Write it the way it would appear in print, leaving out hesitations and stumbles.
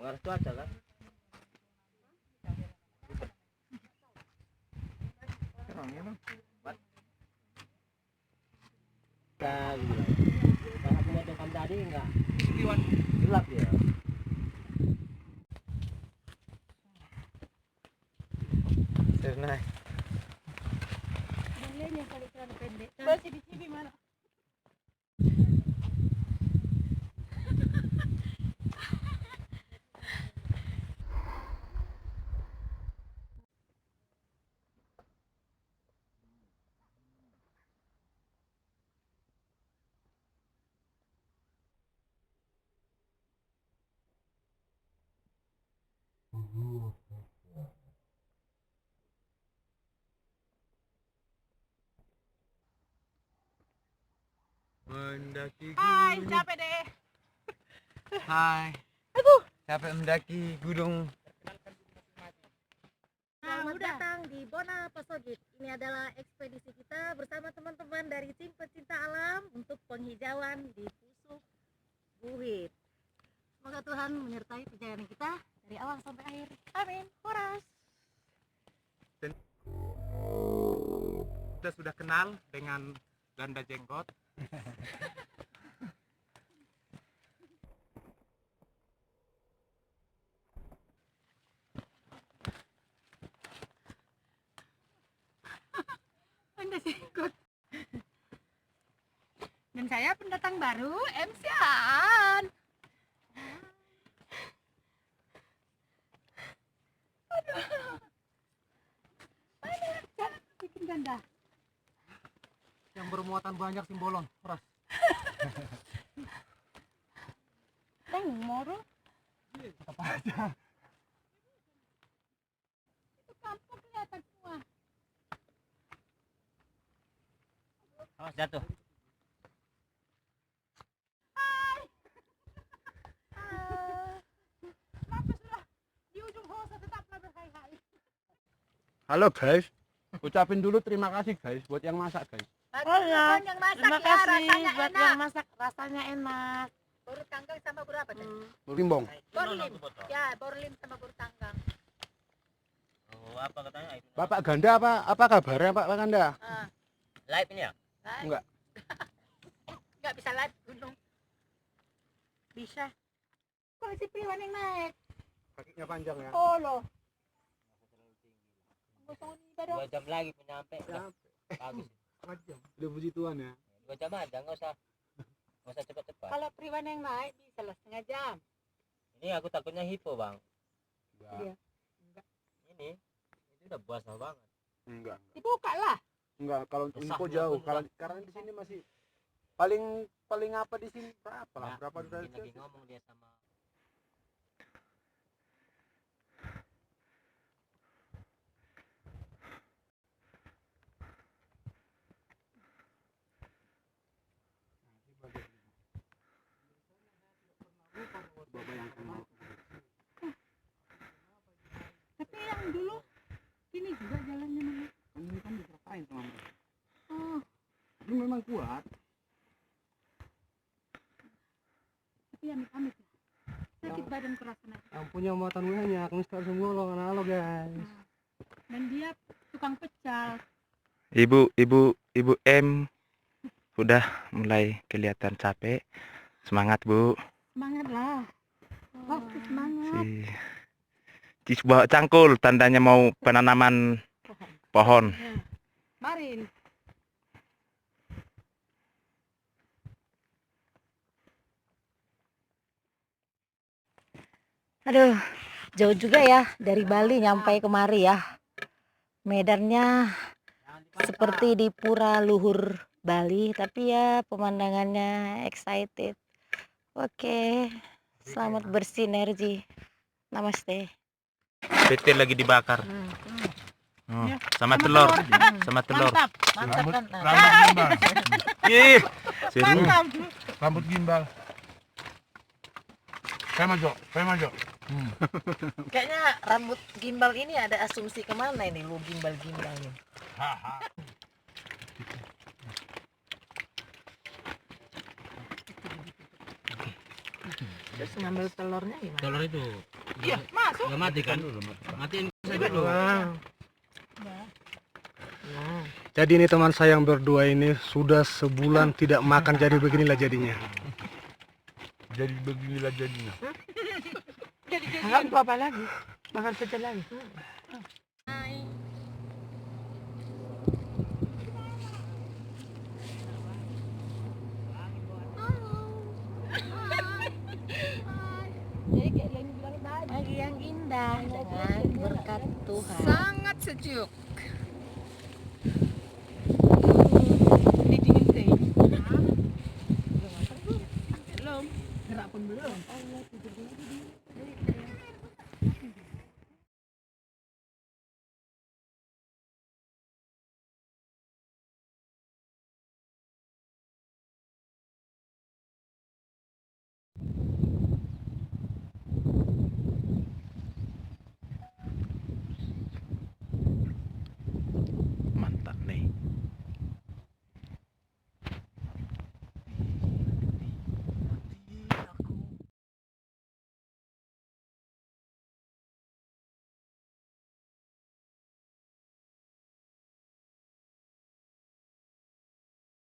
pengaruh cuaca kan. Kalau punya dekam tadi enggak gelap ya. Nah. Bolehnya kali celana pendek. Masih di sini mana? Mendaki Hai, gunung. capek deh. Hai. Aduh. Capek mendaki gunung. Selamat datang di Bona Pasogit. Ini adalah ekspedisi kita bersama teman-teman dari tim pecinta alam untuk penghijauan di Pusuk Buhit. Semoga Tuhan menyertai perjalanan kita dari awal sampai akhir. Amin. Horas. Kita sudah kenal dengan ganda jenggot. Anda ikut. Dan saya pendatang baru, MC-an. Aduh. Mana jalan bikin ganda. Yang bermuatan banyak simbolon. Ras. Moro. Apa aja. Itu kampung kelihatan semua. Oh, jatuh. Kenapa sudah di ujung hosa tetaplah berhai-hai. Halo guys. Ucapin dulu terima kasih guys buat yang masak guys. Oh ya. Yang masak Terima ya, kasih rasanya buat enak. yang masak, rasanya enak. Baru tanggang sama berapa tadi? Limbong. Borlim. Ya, borlim sama baru tanggang. Oh, apa katanya? Bapak Ganda apa kabarnya Pak Ganda? Live ini ya? Enggak. Enggak bisa live gunung. Bisa. Kalau si Priwan yang naik. Kakinya panjang ya. Oh loh. Gosong ini baru. 2 jam lagi penyampe. Bagus. Udah puji Tuhan ya. 2 jam aja, nggak usah cepat-cepat. Kalau Priwan yang naik bisa lah setengah jam. Ini aku takutnya hipo bang. Iya. Ini udah puasa banget. Enggak. Dibuka lah. Enggak, kalau untuk Susah info ya, jauh. bener. Karena di sini masih paling apa di sini berapa lah? Nah, Berapa mungkin lagi derajat? ngomong dia sama. Tapi yang dulu ini juga jalannya mana? Ini kan diserahin sama mereka. Oh, Ini memang kuat. tapi amit-amit ya. Sakit badan kerasa naik. Yang punya muatan banyak, Mister Sunggolong halo guys. Dan dia tukang pecal. Ibu M udah mulai kelihatan capek. Semangat Bu. Semangat lah. Oh, semangat. Cis bawa cangkul, tandanya mau penanaman pohon. Nah, Marin. Aduh, jauh juga ya dari Bali nyampe kemari ya. Medannya seperti di Pura Luhur Bali, tapi ya pemandangannya excited. Oke, selamat bersinergi. Namaste. PT lagi dibakar. Oh, Ya, sama sama telur, telur. sama telur. Mantap. Mantap kan? Rambut gimbal. Ih, seru. Mantap. Rambut gimbal. Saya maju. Kayaknya rambut gimbal ini ada asumsi kemana ini lu gimbal-gimbal ini? Terus ngambil telurnya gimana? Telur itu Iya, masuk. Udah mati kan? Matiin saja dulu. Jadi ini teman saya yang berdua ini sudah sebulan tidak makan, jadi beginilah jadinya. Jadi beginilah jadinya. Enggak apa-apa lagi. Makan saja lagi. Pagi yang indah dengan berkat Tuhan. Sangat sejuk. Ini dingin teh. Belum. Gerak pun belum.